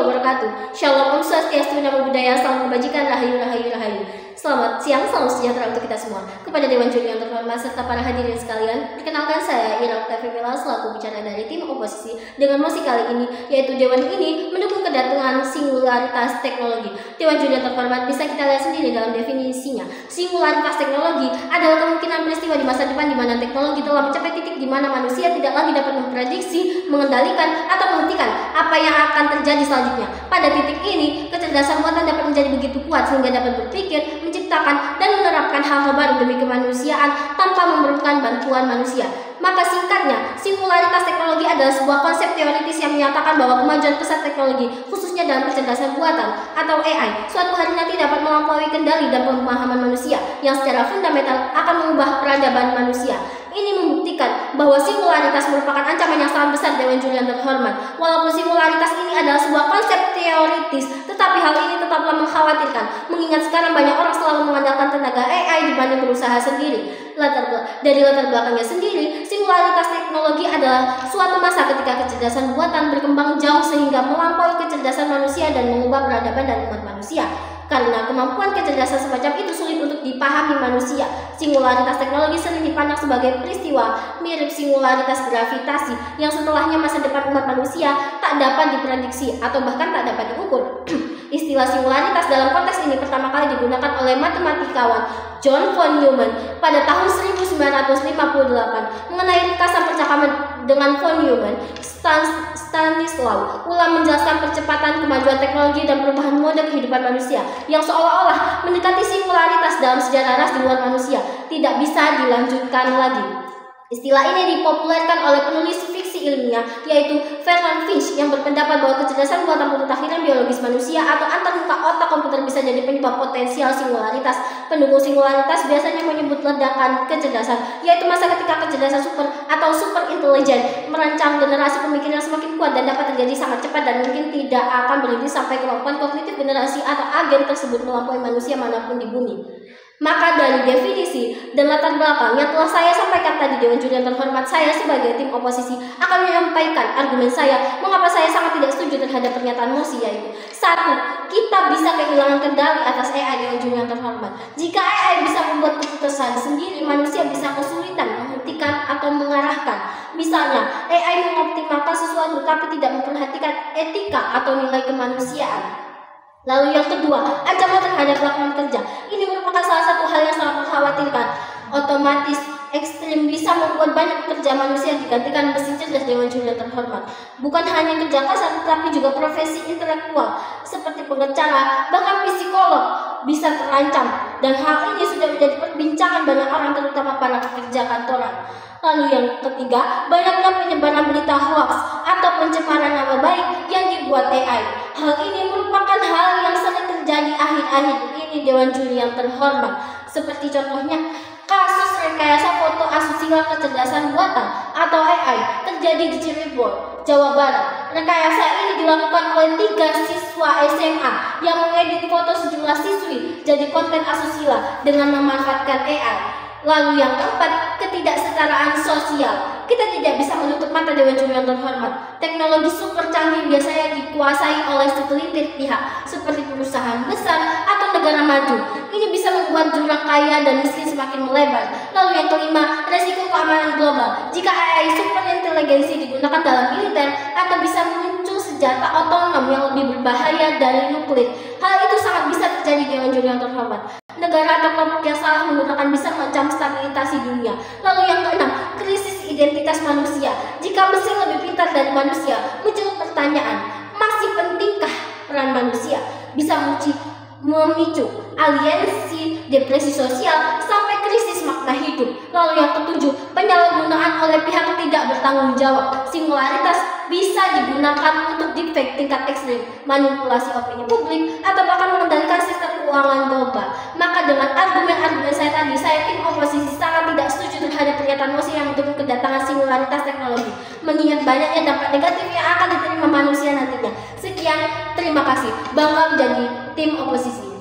wabarakatuh. Shalom, Om Swastiastu, Namo Buddhaya, salam kebajikan, rahayu, rahayu, rahayu. Selamat siang, salam sejahtera untuk kita semua. Kepada Dewan Juri yang terhormat serta para hadirin sekalian, perkenalkan saya Ira Oktavi Mila selaku bicara dari tim oposisi dengan mosi kali ini, yaitu Dewan ini mendukung kedatangan singularitas teknologi. Dewan Juri yang terhormat bisa kita lihat sendiri dalam definisinya. Singularitas teknologi adalah kemungkinan peristiwa di masa depan di mana teknologi telah mencapai titik di mana manusia tidak lagi dapat memprediksi, mengendalikan, atau menghentikan apa yang akan terjadi selanjutnya. Pada titik ini, kecerdasan buatan dapat menjadi begitu kuat sehingga dapat berpikir, menciptakan, dan menerapkan hal-hal baru demi kemanusiaan tanpa memerlukan bantuan manusia. Maka singkatnya, singularitas teknologi adalah sebuah konsep teoritis yang menyatakan bahwa kemajuan pesat teknologi, khususnya dalam kecerdasan buatan atau AI, suatu hari nanti dapat melampaui kendali dan pemahaman manusia yang secara fundamental akan mengubah peradaban manusia. Ini membuktikan bahwa singularitas merupakan ancaman yang sangat besar Dewan Juri yang terhormat. Walaupun singularitas ini adalah sebuah konsep teoritis, tetapi hal ini tetaplah mengkhawatirkan, mengingat sekarang banyak orang selalu mengandalkan tenaga AI dibanding berusaha sendiri. Dari latar belakangnya sendiri, singularitas teknologi adalah suatu masa ketika kecerdasan buatan berkembang jauh sehingga melampaui kecerdasan manusia dan mengubah peradaban dan umat manusia. Karena kemampuan kecerdasan semacam itu sulit untuk dipahami manusia, singularitas teknologi sering dipandang sebagai peristiwa mirip singularitas gravitasi yang setelahnya masa depan umat manusia tak dapat diprediksi atau bahkan tak dapat diukur. Istilah singularitas dalam konteks ini pertama kali digunakan oleh matematikawan John von Neumann pada tahun 1958. Mengenai ringkasan percakapan dengan von Neumann, Stanislaw ulang menjelaskan percepatan kemajuan teknologi dan perubahan mode kehidupan manusia yang seolah-olah mendekati singularitas dalam sejarah ras di luar manusia tidak bisa dilanjutkan lagi. Istilah ini dipopulerkan oleh penulis fiksi ilmiah yaitu Ferdinand Finch yang berpendapat bahwa kecerdasan buatan pemutakhiran biologis manusia atau antarmuka otak komputer bisa jadi penyebab potensial singularitas. Pendukung singularitas biasanya menyebut ledakan kecerdasan, yaitu masa ketika kecerdasan super atau super intelijen merancang generasi pemikir yang semakin kuat dan dapat terjadi sangat cepat dan mungkin tidak akan berhenti sampai kemampuan kognitif generasi atau agen tersebut melampaui manusia manapun di bumi. Maka dari definisi dan latar belakang yang telah saya sampaikan tadi Dewan Juri yang terhormat, saya sebagai tim oposisi akan menyampaikan argumen saya mengapa saya sangat tidak setuju terhadap pernyataan mosi, yaitu 1. Kita bisa kehilangan kendali atas AI Dewan Juri yang terhormat. Jika AI bisa membuat keputusan sendiri, manusia bisa kesulitan menghentikan atau mengarahkan. Misalnya, AI mengoptimalkan sesuatu tapi tidak memperhatikan etika atau nilai kemanusiaan. Lalu yang kedua, ancaman terhadap lapangan kerja. Ini merupakan salah satu hal yang sangat mengkhawatirkan. Otomatis ekstrim bisa membuat banyak pekerja manusia digantikan mesin cerdas Dewan Juri yang terhormat. Bukan hanya kerja kasar, tetapi juga profesi intelektual seperti pengacara, bahkan psikolog bisa terancam. Dan hal ini sudah menjadi perbincangan banyak orang, terutama para pekerja kantoran. Lalu yang ketiga, banyaknya penyebaran berita hoax atau pencemaran nama baik yang dibuat AI. Hal ini merupakan hal yang sering terjadi akhir-akhir ini Dewan Juri yang terhormat. Seperti contohnya, kasus rekayasa foto asusila kecerdasan buatan atau AI terjadi di Cirebon, Jawa Barat. Rekayasa ini dilakukan oleh 3 siswa SMA yang mengedit foto sejumlah siswi jadi konten asusila dengan memanfaatkan AI. Lalu yang keempat, ketidaksetaraan sosial. Kita tidak bisa menutup mata Dewan Juri yang terhormat. Teknologi super canggih biasanya dikuasai oleh segelintir pihak seperti perusahaan besar atau negara maju. Ini bisa membuat jurang kaya dan miskin semakin melebar. Lalu yang kelima, resiko keamanan global. Jika AI super inteligensi digunakan dalam militer atau bisa muncul senjata otonom yang lebih berbahaya dari nuklir. Hal itu sangat bisa terjadi Dewan Juri yang terhormat. Negara atau kelompok yang salah menggunakan bisa mengancam stabilitas dunia. Lalu yang keenam, krisis identitas manusia. Jika mesin lebih pintar dari manusia, muncul pertanyaan, masih pentingkah peran manusia? Bisa memicu aliensi, depresi sosial, sampai krisis makna hidup. Lalu yang ketujuh, penyalahgunaan oleh pihak tidak bertanggung jawab. Singularitas bisa digunakan untuk deepfake tingkat ekstrim, manipulasi opini publik, atau bahkan mengendalikan sistem keuangan global. Maka dengan argumen-argumen saya tadi, saya tim oposisi sangat tidak setuju terhadap pernyataan mosi yang mendukung kedatangan singularitas teknologi, mengingat banyaknya dampak negatif yang akan diterima manusia nantinya. Sekian, terima kasih. Bangga menjadi tim oposisi.